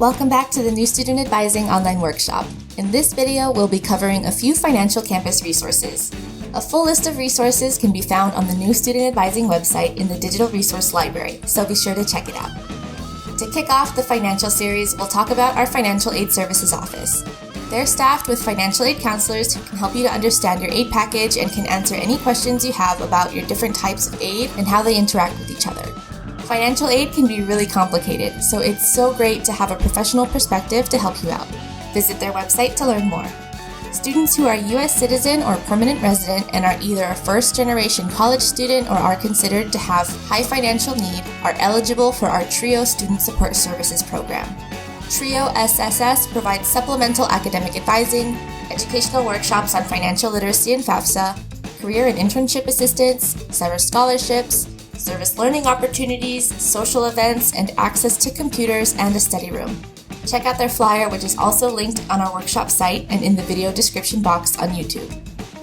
Welcome back to the New Student Advising online workshop. In this video, we'll be covering a few financial campus resources. A full list of resources can be found on the New Student Advising website in the Digital Resource Library, so be sure to check it out. To kick off the financial series, we'll talk about our Financial Aid Services Office. They're staffed with financial aid counselors who can help you to understand your aid package and can answer any questions you have about your different types of aid and how they interact with each other. Financial aid can be really complicated, so it's so great to have a professional perspective to help you out. Visit their website to learn more. Students who are U.S. citizen or permanent resident and are either a first-generation college student or are considered to have high financial need are eligible for our TRIO Student Support Services program. TRIO SSS provides supplemental academic advising, educational workshops on financial literacy and FAFSA, career and internship assistance, summer scholarships, service learning opportunities, social events, and access to computers and a study room. Check out their flyer, which is also linked on our workshop site and in the video description box on YouTube.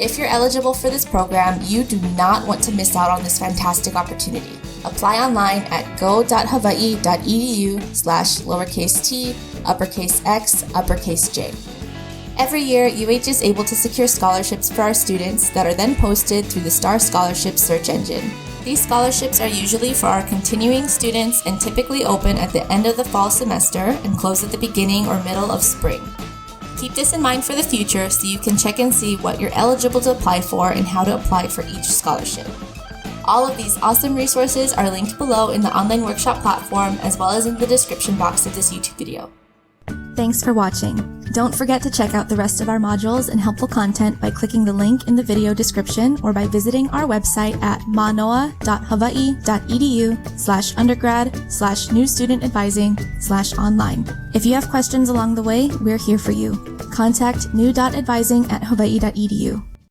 If you're eligible for this program, you do not want to miss out on this fantastic opportunity. Apply online at go.hawaii.edu/t_x_j. Every year, UH is able to secure scholarships for our students that are then posted through the STAR Scholarships search engine. These scholarships are usually for our continuing students and typically open at the end of the fall semester and close at the beginning or middle of spring. Keep this in mind for the future so you can check and see what you're eligible to apply for and how to apply for each scholarship. All of these awesome resources are linked below in the online workshop platform as well as in the description box of this YouTube video. Thanks for watching. Don't forget to check out the rest of our modules and helpful content by clicking the link in the video description or by visiting our website at manoa.hawaii.edu/undergrad/newstudentadvising/online. If you have questions along the way, we're here for you. Contact new.advising@hawaii.edu.